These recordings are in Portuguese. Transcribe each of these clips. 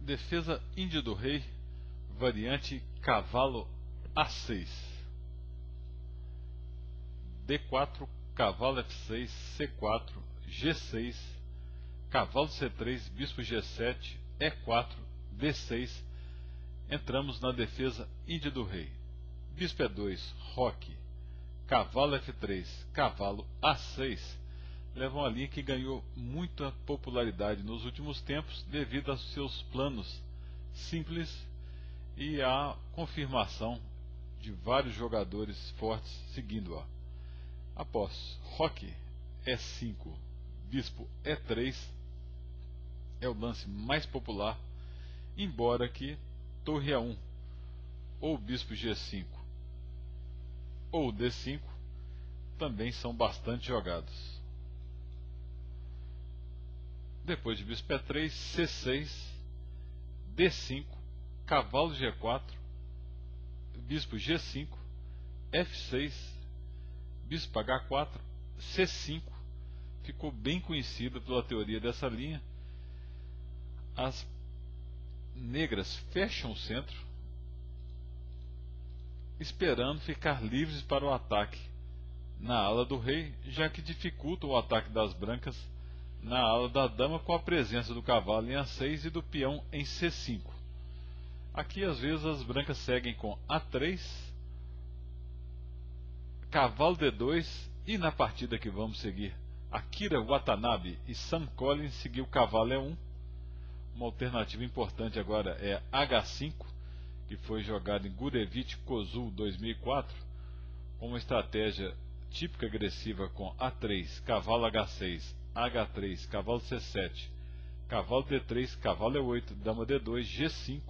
Defesa índia do rei, variante cavalo A6, D4, cavalo F6, C4, G6, cavalo C3, bispo G7, E4, D6. Entramos na defesa índia do rei. Bispo E2, roque, cavalo F3, cavalo A6. Leva uma linha que ganhou muita popularidade nos últimos tempos devido aos seus planos simples e à confirmação de vários jogadores fortes seguindo-a. Após roque E5, bispo E3 é o lance mais popular, embora que torre A1 ou bispo G5 ou D5 também são bastante jogados. Depois de bispo E3, C6, D5, cavalo G4, bispo G5, F6, bispo H4, C5. Ficou bem conhecido pela teoria dessa linha. As negras fecham o centro, esperando ficar livres para o ataque na ala do rei, já que dificulta o ataque das brancas na ala da dama com a presença do cavalo em A6 e do peão em C5. Aqui às vezes as brancas seguem com A3, cavalo D2 e na partida que vamos seguir, Akira Watanabe e Sam Collins seguiu cavalo E1. Uma alternativa importante agora é H5, que foi jogado em Gurevich Kozul 2004, com uma estratégia típica agressiva com A3, cavalo H6, H3, cavalo C7, cavalo D3, cavalo E8, dama D2, G5,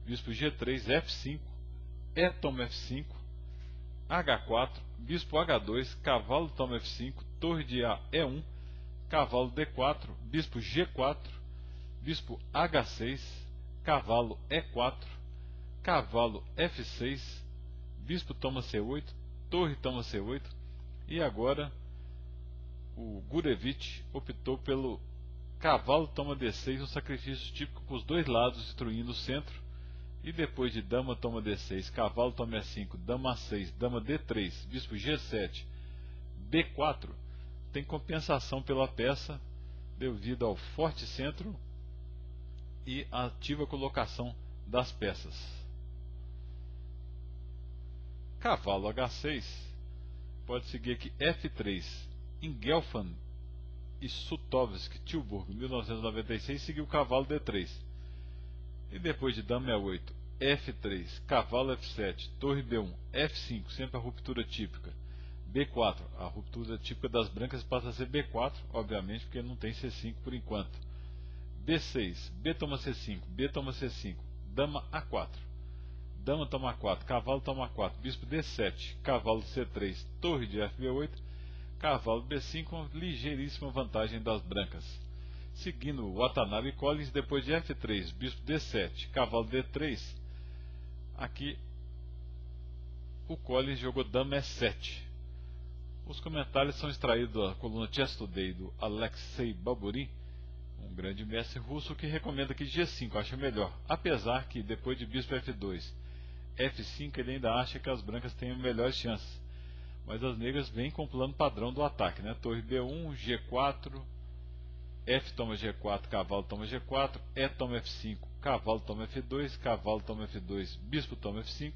bispo G3, F5, E toma F5, H4, bispo H2, cavalo toma F5, torre de A E1, cavalo D4, bispo G4, bispo H6, cavalo E4, cavalo F6, bispo toma C8, torre toma C8, e agora o Gurevich optou pelo cavalo toma D6, um sacrifício típico com os dois lados destruindo o centro, e depois de dama toma D6, cavalo toma E5, dama A6, dama D3, bispo G7, B4, tem compensação pela peça devido ao forte centro e a ativa colocação das peças. Cavalo H6 pode seguir aqui F3. Ingelfand e Sutovsky Tilburg, 1996, seguiu cavalo D3. E depois de dama E8, F3, cavalo F7, torre B1, F5, sempre a ruptura típica. B4, a ruptura típica das brancas passa a ser B4, obviamente, porque não tem C5 por enquanto. B6, B toma C5, B toma C5, dama A4, dama toma A4, cavalo toma A4, bispo D7, cavalo C3, torre de FB8, cavalo B5, uma ligeiríssima vantagem das brancas. Seguindo Watanabe e Collins, depois de F3, bispo D7, cavalo D3, aqui o Collins jogou dama E7. Os comentários são extraídos da coluna Chess Today do Alexei Baburin, um grande mestre russo, que recomenda que G5 acha melhor, apesar que depois de bispo F2, F5 ele ainda acha que as brancas têm melhores chances. Mas as negras vêm com o plano padrão do ataque, né? Torre B1, G4, F toma G4, cavalo toma G4, E toma F5, cavalo toma F2, cavalo toma F2, bispo toma F5,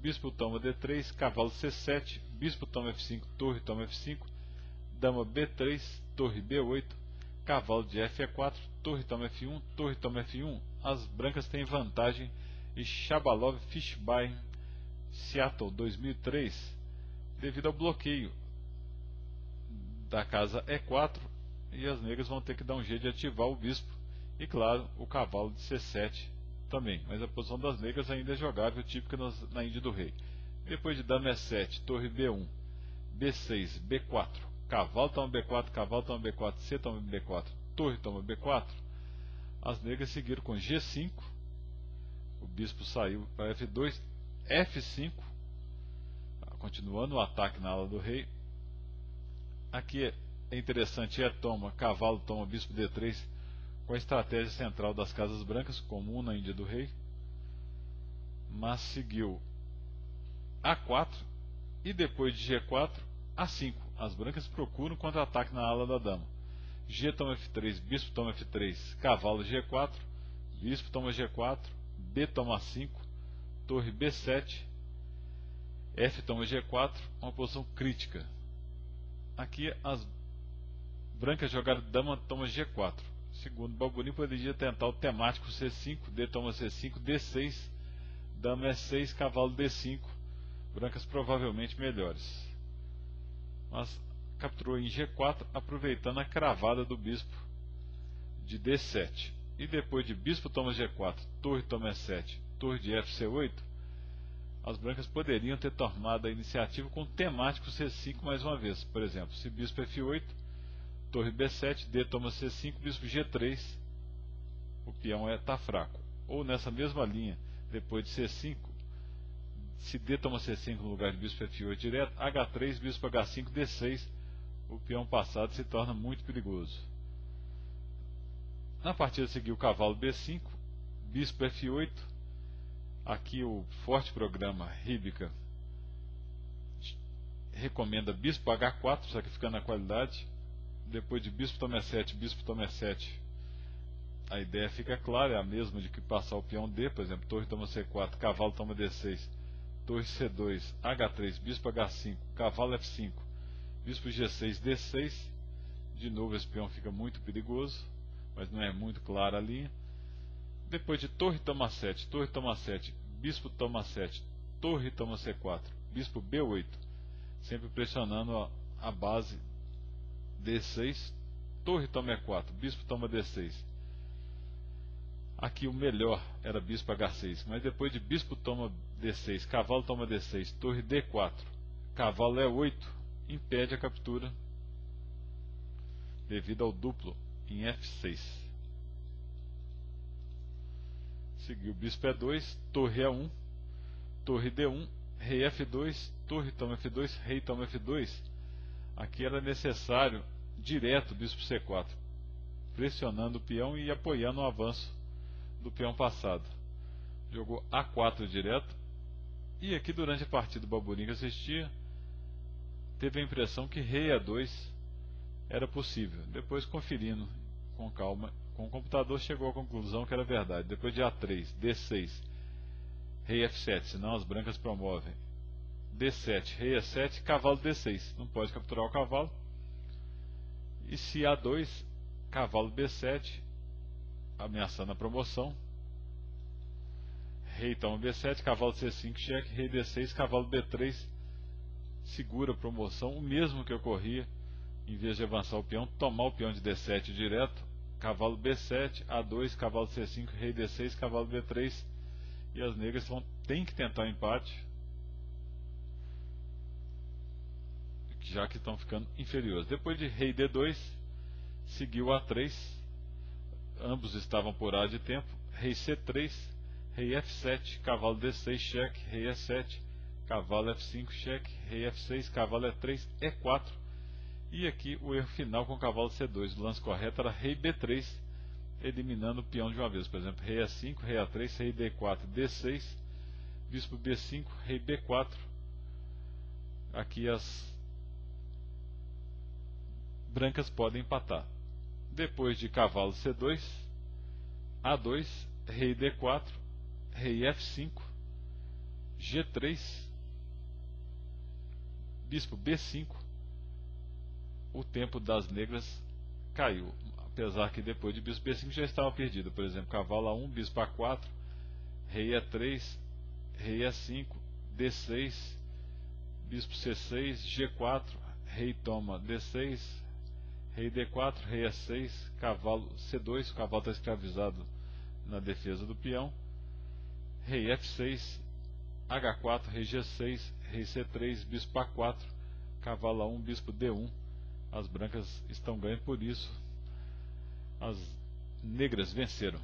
bispo toma D3, cavalo C7, bispo toma F5, torre toma F5, dama B3, torre B8, cavalo de F4, torre toma F1, torre toma F1. As brancas têm vantagem e Shabalov Fishbein Seattle 2003, devido ao bloqueio da casa E4, e as negras vão ter que dar um jeito de ativar o bispo e, claro, o cavalo de C7 também, mas a posição das negras ainda é jogável, típica na Índia do Rei. Depois de dama E7, torre B1, B6, B4, cavalo toma B4, cavalo toma B4, C toma B4, torre toma B4, as negras seguiram com G5, o bispo saiu para F2, F5, continuando o ataque na ala do rei. Aqui é interessante, toma, cavalo toma, bispo D3, com a estratégia central das casas brancas, comum na Índia do Rei, mas seguiu A4 e depois de G4, A5. As brancas procuram contra-ataque na ala da dama. G toma F3, bispo toma F3, cavalo G4, bispo toma G4, B toma A5, torre B7, F toma G4, uma posição crítica. Aqui as brancas jogaram dama toma G4. Segundo Balboni, poderia tentar o temático C5, D toma C5, D6, dama E6, cavalo D5, brancas provavelmente melhores. Mas capturou em G4, aproveitando a cravada do bispo de D7. E depois de bispo toma G4, torre toma E7, torre de FC8, as brancas poderiam ter tomado a iniciativa com o temático C5 mais uma vez. Por exemplo, se bispo F8, torre B7, D toma C5, bispo G3, o peão está fraco. Ou nessa mesma linha, depois de C5, se D toma C5 no lugar de bispo F8 direto, H3, bispo H5, D6, o peão passado se torna muito perigoso. Na partida seguiu o cavalo B5, bispo F8, aqui o forte programa Híbica recomenda bispo H4, sacrificando a qualidade. Depois de bispo toma E7, bispo toma E7, a ideia fica clara, é a mesma de que passar o peão D, por exemplo, torre toma C4, cavalo toma D6, torre C2, H3, bispo H5, cavalo F5, bispo G6, D6. De novo esse peão fica muito perigoso, mas não é muito clara a linha. Depois de torre toma 7, torre toma 7, bispo toma 7, torre toma C4, bispo B8, sempre pressionando a base D6, torre toma E4, bispo toma D6. Aqui o melhor era bispo H6, mas depois de bispo toma D6, cavalo toma D6, torre D4, cavalo E8, impede a captura devido ao duplo em F6. Seguiu bispo E2, torre E1, torre D1, rei F2, torre toma F2, rei toma F2. Aqui era necessário direto bispo C4, pressionando o peão e apoiando o avanço do peão passado. Jogou A4 direto, e aqui durante a partida o Balboni que assistia teve a impressão que rei A2 era possível. Depois, conferindo com calma com o computador, chegou à conclusão que era verdade. Depois de A3, D6, rei F7, senão as brancas promovem D7, rei E7, cavalo D6, não pode capturar o cavalo. E se A2, cavalo B7, ameaçando a promoção, rei toma B7, cavalo C5, cheque, rei D6, cavalo B3, segura a promoção, o mesmo que ocorria em vez de avançar o peão, tomar o peão de D7 direto, cavalo B7, A2, cavalo C5, rei D6, cavalo B3, e as negras têm que tentar o empate, já que estão ficando inferiores. Depois de rei D2, seguiu A3, ambos estavam por A de tempo, rei C3, rei F7, cavalo D6, cheque, rei E7, cavalo F5, cheque, rei F6, cavalo E3, E4, e aqui o erro final com o cavalo C2, o lance correto era rei B3, eliminando o peão de uma vez, por exemplo, rei A5, rei A3, rei D4, D6, bispo B5, rei B4, aqui as brancas podem empatar. Depois de cavalo C2, A2, rei D4, rei F5, G3, bispo B5, o tempo das negras caiu, apesar que depois de bispo B5 já estava perdido. Por exemplo, cavalo A1, bispo A4, rei E3, rei E5, D6, bispo C6, G4, rei toma D6, rei D4, rei E6, cavalo C2, o cavalo está escravizado na defesa do peão, rei F6, H4, rei G6, rei C3, bispo A4, cavalo A1, bispo D1. As brancas estão ganhando, por isso as negras venceram.